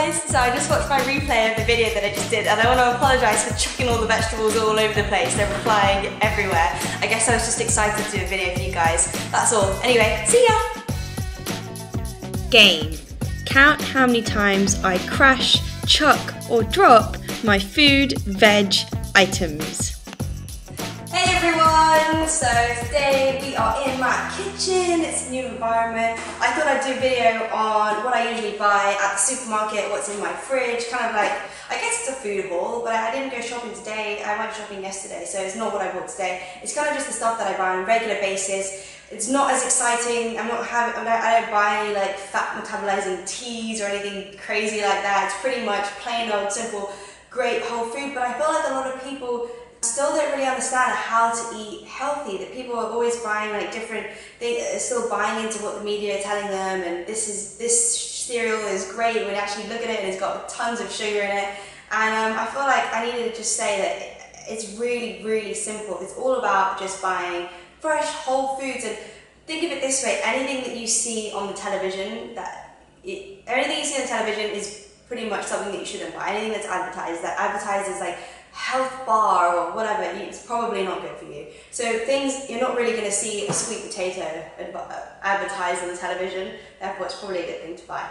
guys! So I just watched my replay of the video that I just did and I want to apologise for chucking all the vegetables all over the place. They were flying everywhere. I guess I was just excited to do a video for you guys. That's all. Anyway, see ya! Game. Count how many times I crash, chuck or drop my food, veg items. Hey everyone! So today we are in my kitchen. It's a new environment. I thought I'd do a video on what I usually buy at the supermarket, what's in my fridge, kind of like, I guess it's a food haul, but I didn't go shopping today. I went shopping yesterday, so it's not what I bought today. It's kind of just the stuff that I buy on a regular basis. It's not as exciting. I don't buy any like fat metabolizing teas or anything crazy like that. It's pretty much plain old simple, great whole food, but I feel like a lot of people still don't really understand how to eat healthy. That people are always buying like different, they are still buying into what the media are telling them, and this cereal is great when you actually look at it and it's got tons of sugar in it. And I feel like I need to just say that it's really, really simple. It's all about just buying fresh, whole foods. And think of it this way, anything that you see on the television, everything you see on television is pretty much something that you shouldn't buy. Anything that's advertised, that advertises like health bar or whatever, it's probably not good for you. So things, you're not really going to see a sweet potato advertised on the television, therefore it's probably a good thing to buy.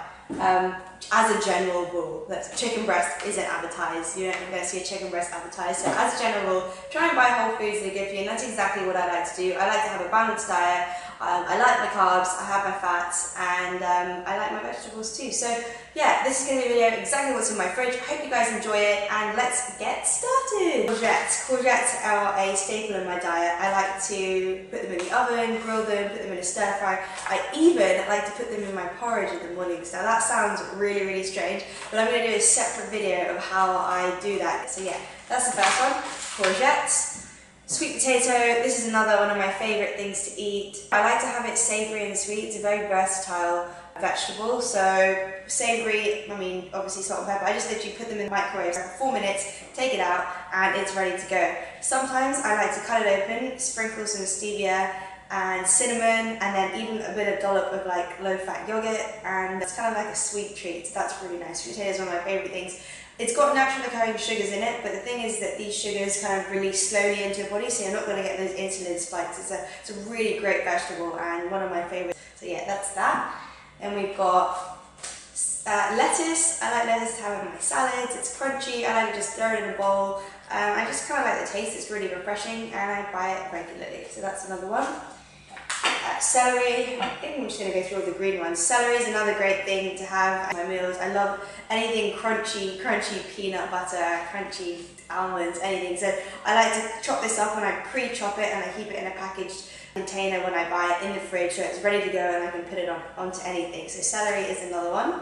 As a general rule, chicken breast isn't advertised. You're not going to see a chicken breast advertised. So as a general rule, try and buy whole foods that are good for you, and that's exactly what I like to do. I like to have a balanced diet. I like my carbs, I have my fats, and I like my vegetables too. So yeah, this is going to be a video exactly what's in my fridge. I hope you guys enjoy it, and let's get started. Courgettes. Courgettes are a staple in my diet. I like to put them in the oven, grill them, put them in a stir fry. I even like to put them in my porridge in the mornings. Now that sounds really, really strange, but I'm going to do a separate video of how I do that. So yeah, that's the first one, courgettes. Sweet potato, this is another one of my favourite things to eat. I like to have it savoury and sweet. It's a very versatile vegetable. So savoury, I mean obviously salt and pepper. I just literally put them in the microwave for 4 minutes, take it out, and it's ready to go. Sometimes I like to cut it open, sprinkle some stevia and cinnamon, and then even a bit of dollop of like low-fat yogurt, and it's kind of like a sweet treat. So that's really nice. Sweet potato is one of my favourite things. It's got naturally occurring sugars in it, but the thing is that these sugars kind of release slowly into your body, so you're not going to get those insulin spikes. It's a really great vegetable and one of my favourites. So yeah, that's that. And we've got lettuce. I like lettuce to have in my salads. It's crunchy. I like to just throw it in a bowl. I just kind of like the taste. It's really refreshing, and I buy it regularly. So that's another one. Celery, I think I'm just going to go through all the green ones. Celery is another great thing to have at my meals. I love anything crunchy peanut butter, crunchy almonds, anything. So I like to chop this up, and I pre-chop it and I keep it in a packaged container when I buy it in the fridge, so it's ready to go and I can put it onto anything. So celery is another one.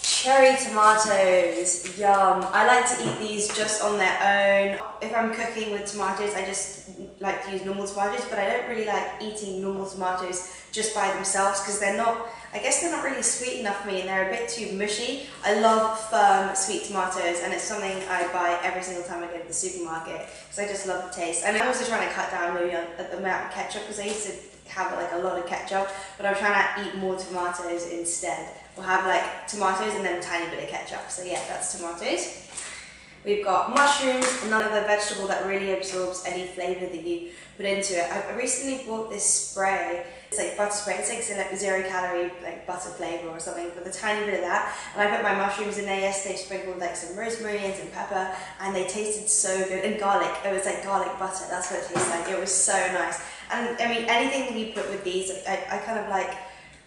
Cherry tomatoes, yum. I like to eat these just on their own. If I'm cooking with tomatoes, I just like to use normal tomatoes, but I don't really like eating normal tomatoes just by themselves because they're not, I guess they're not really sweet enough for me, and they're a bit too mushy. I love firm sweet tomatoes, and it's something I buy every single time I go to the supermarket because I just love the taste. And I'm also trying to cut down maybe on the amount of ketchup because I used to have like a lot of ketchup, but I'm trying to eat more tomatoes instead. We'll have like tomatoes and then a tiny bit of ketchup. So yeah, that's tomatoes. We've got mushrooms, another vegetable that really absorbs any flavour that you put into it. I recently bought this spray. It's like butter spray. It's like 0 calorie like butter flavour or something with a tiny bit of that. And I put my mushrooms in there yesterday, sprinkled like some rosemary and some pepper, and they tasted so good. And garlic. It was like garlic butter. That's what it tastes like. It was so nice. And I mean, anything that you put with these, I kind of like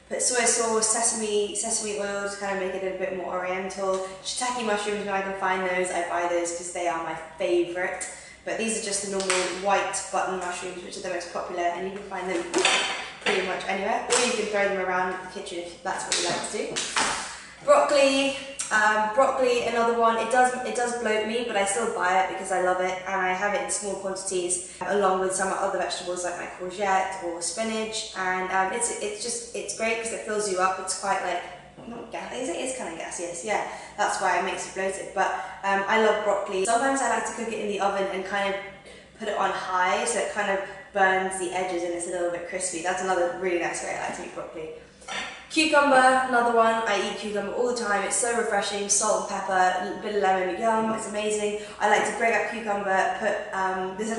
put soy sauce, sesame oil to kind of make it a little bit more oriental. Shiitake mushrooms, when I can find those, I buy those because they are my favourite. But these are just the normal white button mushrooms, which are the most popular, and you can find them pretty much anywhere. Or you can throw them around the kitchen if that's what you like to do. Broccoli. Broccoli, another one. It does bloat me, but I still buy it because I love it, and I have it in small quantities along with some other vegetables like my courgette or spinach. And it's great because it fills you up. It's quite like not gassy. It's kind of gaseous. Yeah, that's why it makes you bloated. But I love broccoli. Sometimes I like to cook it in the oven and kind of put it on high so it kind of burns the edges and it's a little bit crispy. That's another really nice way I like to eat broccoli. Cucumber, another one. I eat cucumber all the time. It's so refreshing. Salt and pepper, a bit of lemon, yum. It's amazing. I like to break up cucumber. Put there's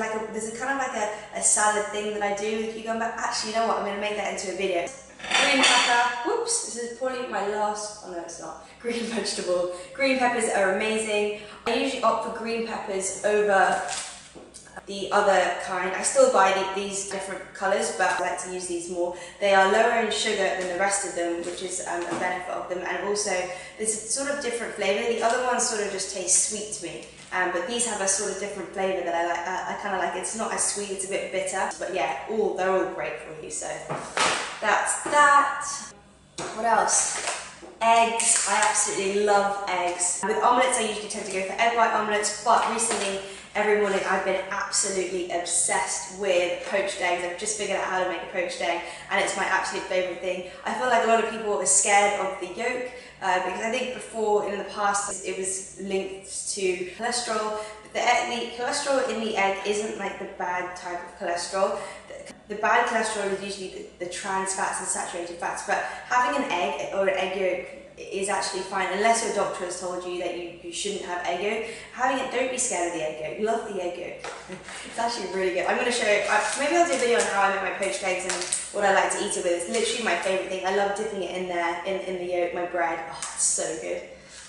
a kind of like a salad thing that I do with cucumber. Actually, you know what? I'm going to make that into a video. Green pepper. Whoops, this is probably my last. Oh no, it's not. Green vegetable. Green peppers are amazing. I usually opt for green peppers over the other kind. I still buy these different colours, but I like to use these more. They are lower in sugar than the rest of them, which is a benefit of them, and also there's a sort of different flavour. The other ones sort of just taste sweet to me, but these have a sort of different flavour that I like. I kind of like. It's not as sweet, it's a bit bitter, but yeah, they're all great for you, so that's that. What else? Eggs. I absolutely love eggs. With omelettes, I usually tend to go for egg white omelettes, but recently, every morning I've been absolutely obsessed with poached eggs. I've just figured out how to make a poached egg, and it's my absolute favourite thing. I feel like a lot of people are scared of the yolk, because I think before, in the past, it was linked to cholesterol. The cholesterol in the egg isn't like the bad type of cholesterol. The bad cholesterol is usually the trans fats and saturated fats, but having an egg or an egg yolk is actually fine, unless your doctor has told you that you shouldn't have egg yolk. Having it, don't be scared of the egg yolk. Love the egg yolk. It's actually really good. I'm going to show you, maybe I'll do a video on how I make my poached eggs and what I like to eat it with. It's literally my favourite thing. I love dipping it in there, in the yolk, my bread. Oh, it's so good.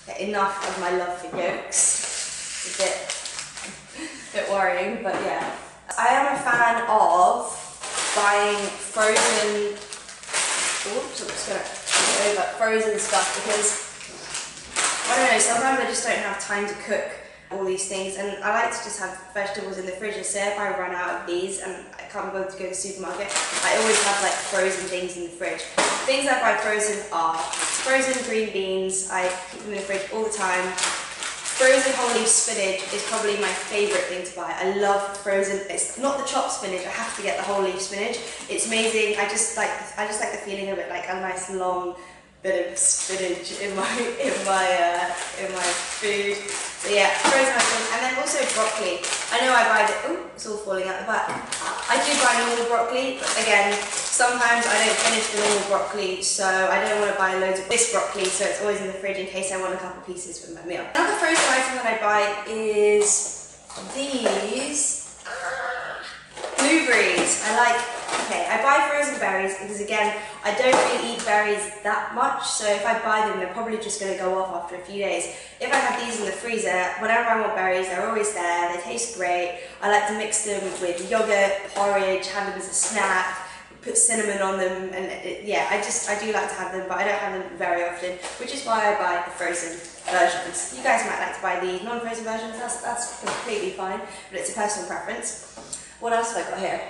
Okay, enough of my love for yolks. It's a bit worrying, but yeah. I am a fan of buying frozen, oops, I'm just going to put over frozen stuff, because I don't know, sometimes I just don't have time to cook all these things, and I like to just have vegetables in the fridge. And say if I run out of these and I can't bother to go to the supermarket, I always have like frozen things in the fridge. Things I buy frozen are frozen green beans. I keep them in the fridge all the time. Frozen whole leaf spinach is probably my favourite thing to buy. I love frozen. It's not the chopped spinach. I have to get the whole leaf spinach. It's amazing. I just like the feeling of it, like a nice long bit of spinach in my food. So yeah, frozen items, and then also broccoli. I know I buy it's all falling out the back. I do buy normal broccoli, but again, sometimes I don't finish the normal broccoli, so I don't want to buy loads of this broccoli, so it's always in the fridge in case I want a couple pieces for my meal. Another frozen item that I buy is these blueberries. I buy frozen berries because, again, I don't really eat berries that much, so if I buy them, they're probably just going to go off after a few days. If I have these in the freezer, whenever I want berries, they're always there, they taste great. I like to mix them with yogurt, porridge, have them as a snack, put cinnamon on them, and yeah, I do like to have them, but I don't have them very often, which is why I buy the frozen versions. You guys might like to buy the non-frozen versions, that's completely fine, but it's a personal preference. What else have I got here?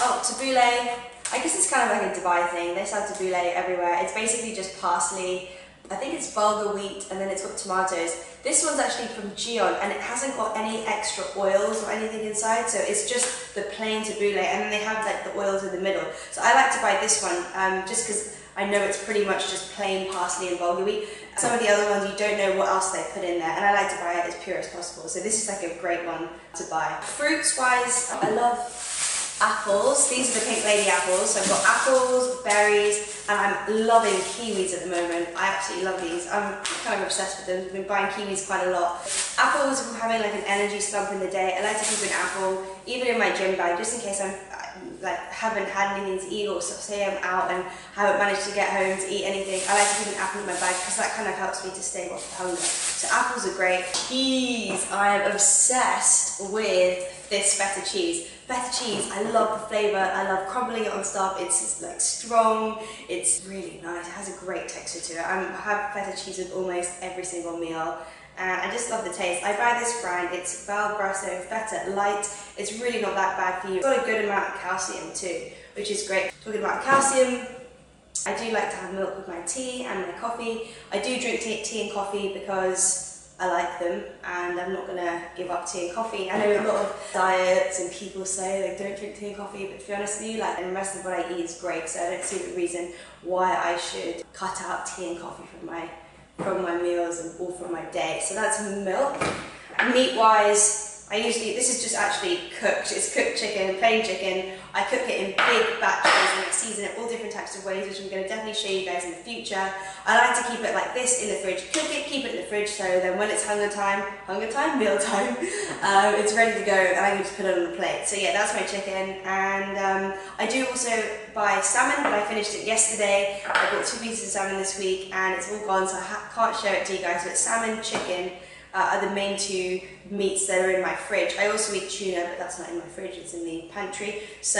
Oh, tabbouleh. I guess it's kind of like a Dubai thing. They sell tabbouleh everywhere. It's basically just parsley. I think it's bulgur wheat, and then it's got tomatoes. This one's actually from Gion, and it hasn't got any extra oils or anything inside, so it's just the plain tabbouleh, and then they have like the oils in the middle. So I like to buy this one, just because I know it's pretty much just plain parsley and bulgur wheat. Some of the other ones, you don't know what else they put in there, and I like to buy it as pure as possible. So this is like a great one to buy. Fruits-wise, I love apples. These are the Pink Lady apples. So I've got apples, berries, and I'm loving kiwis at the moment. I absolutely love these. I'm kind of obsessed with them. I've been buying kiwis quite a lot. Apples, if I'm having like an energy slump in the day, I like to keep an apple, even in my gym bag, just in case I'm haven't had anything to eat, or say I'm out and haven't managed to get home to eat anything. I like to keep an apple in my bag because that kind of helps me to stave off the hunger. So apples are great. Cheese. I am obsessed with this feta cheese. Feta cheese, I love the flavour, I love crumbling it on stuff. It's like strong, it's really nice, it has a great texture to it. I have feta cheese with almost every single meal. I just love the taste. I buy this brand, it's Val Brasso Feta Light. It's really not that bad for you. It's got a good amount of calcium too, which is great. Talking about calcium, I do like to have milk with my tea and my coffee. I do drink tea and coffee because I like them, and I'm not going to give up tea and coffee. I know a lot of diets and people say like don't drink tea and coffee, but to be honest with you, like, and the rest of what I eat is great, so I don't see the reason why I should cut out tea and coffee from my meals and all from my day. So that's milk. Meat wise, this is just actually cooked. It's cooked chicken, plain chicken. I cook it in big batches and I season it all different types of ways, which I'm going to definitely show you guys in the future. I like to keep it like this in the fridge, cook it, keep it in the fridge, so then when it's meal time, it's ready to go and I can just put it on the plate. So yeah, that's my chicken. And I do also buy salmon, but I finished it yesterday. I bought 2 pieces of salmon this week and it's all gone, so I can't show it to you guys, but salmon, chicken, are the main 2 meats that are in my fridge. I also eat tuna, but that's not in my fridge, it's in the pantry. So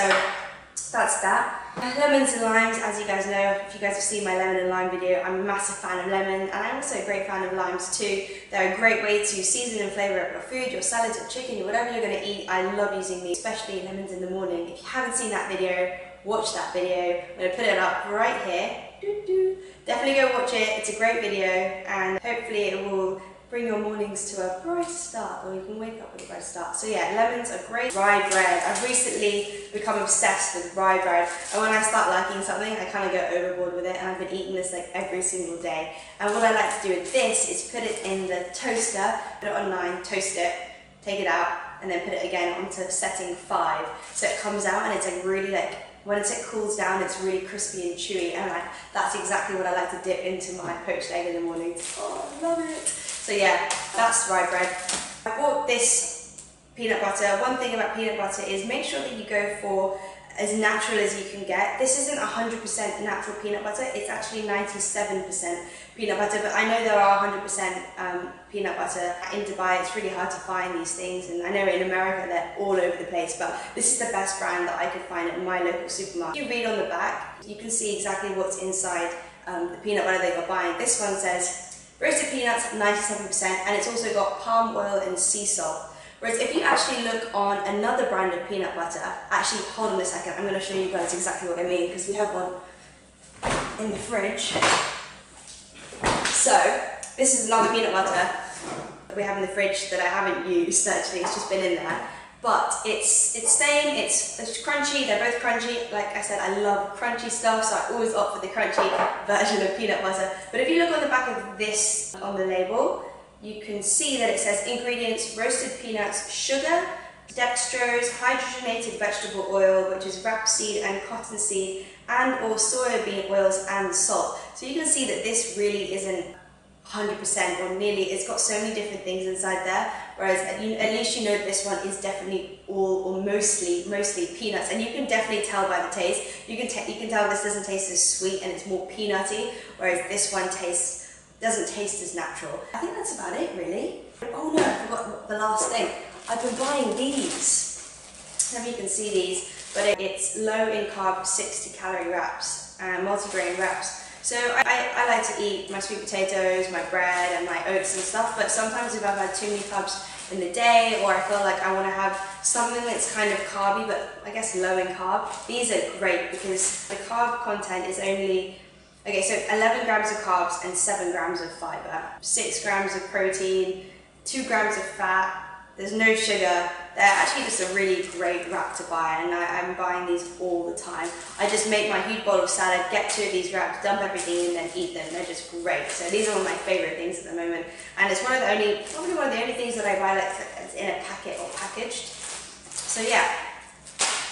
that's that. Lemons and limes, as you guys know, if you guys have seen my lemon and lime video, I'm a massive fan of lemon, and I'm also a great fan of limes too. They're a great way to season and flavour up your food, your salads, your chicken, your whatever you're going to eat. I love using these, especially lemons in the morning. If you haven't seen that video, watch that video. I'm going to put it up right here. Definitely go watch it, it's a great video, and hopefully it will bring your mornings to a bright start, or you can wake up with a bright start. So yeah, lemons are great. Rye bread. I've recently become obsessed with rye bread, and when I start liking something, I kind of go overboard with it, and I've been eating this like every single day. And what I like to do with this is put it in the toaster, put it on 9, toast it, take it out, and then put it again onto setting 5. So it comes out and it's like really like, when it cools down, it's really crispy and chewy, and that's exactly what I like to dip into my poached egg in the morning. Oh, I love it. So yeah, that's rye bread. I bought this peanut butter. One thing about peanut butter is make sure that you go for as natural as you can get. This isn't 100% natural peanut butter, it's actually 97% peanut butter, but I know there are 100% peanut butter in Dubai. It's really hard to find these things, and I know in America they're all over the place, but this is the best brand that I could find at my local supermarket. If you read on the back, you can see exactly what's inside the peanut butter that you're buying. This one says roasted peanuts, 97%, and it's also got palm oil and sea salt. Whereas if you actually look on another brand of peanut butter, actually hold on a second, I'm going to show you guys exactly what I mean, because we have one in the fridge. So, this is another peanut butter that we have in the fridge that I haven't used actually, it's just been in there. But it's staying, it's crunchy, they're both crunchy. Like I said, I love crunchy stuff, so I always opt for the crunchy version of peanut butter. But if you look on the back of this, on the label, you can see that it says ingredients: roasted peanuts, sugar, dextrose, hydrogenated vegetable oil, which is rapeseed and cottonseed, and or soya bean oils and salt. So you can see that this really isn't 100% or nearly, it's got so many different things inside there, whereas at least you know that this one is definitely all or mostly peanuts, and you can definitely tell by the taste. You can tell this doesn't taste as sweet and it's more peanutty, whereas this one doesn't taste as natural. I think that's about it really. Oh no, I forgot the last thing. I've been buying these. Maybe you can see these, but it's low in carb 60 calorie wraps and multigrain wraps. So I like to eat my sweet potatoes, my bread and my oats and stuff, but sometimes if I've had too many carbs in the day, or I feel like I want to have something that's kind of carby but I guess low in carb, these are great because the carb content is only, okay, so 11 grams of carbs and 7 grams of fiber, 6 grams of protein, 2 grams of fat, there's no sugar. They're actually just a really great wrap to buy, and I'm buying these all the time. I just make my huge bowl of salad, get 2 of these wraps, dump everything in, then eat them. They're just great. So these are one of my favourite things at the moment, and it's probably one of the only things that I buy that's in a packet or packaged. So yeah,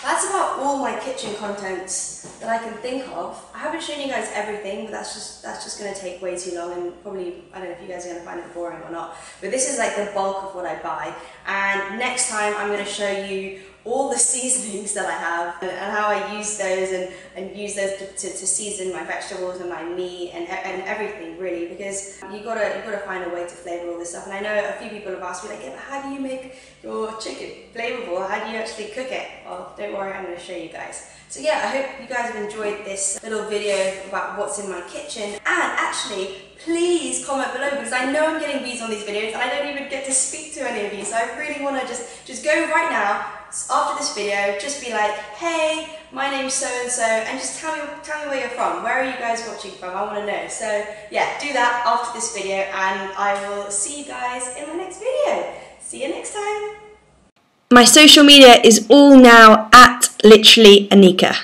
that's about all my kitchen contents that I can think of. I haven't shown you guys everything, but that's just going to take way too long, and probably, I don't know if you guys are going to find it boring or not, but this is like the bulk of what I buy. And next time I'm going to show you all the seasonings that I have and how I use those and use those to season my vegetables and my meat and everything really, because you gotta find a way to flavour all this stuff. And I know a few people have asked me like, yeah, but how do you make your chicken flavourful? How do you actually cook it? Well, don't worry, I'm going to show you guys. So yeah, I hope you guys have enjoyed this little video about what's in my kitchen. And actually, please comment below, because I know I'm getting views on these videos and I don't even get to speak to any of you. So I really want to just go right now, after this video, just be like, hey, my name's so-and-so, and just tell me where you're from. Where are you guys watching from? I want to know. So yeah, do that after this video, and I will see you guys in my next video. See you next time. My social media is all now at literally Anika.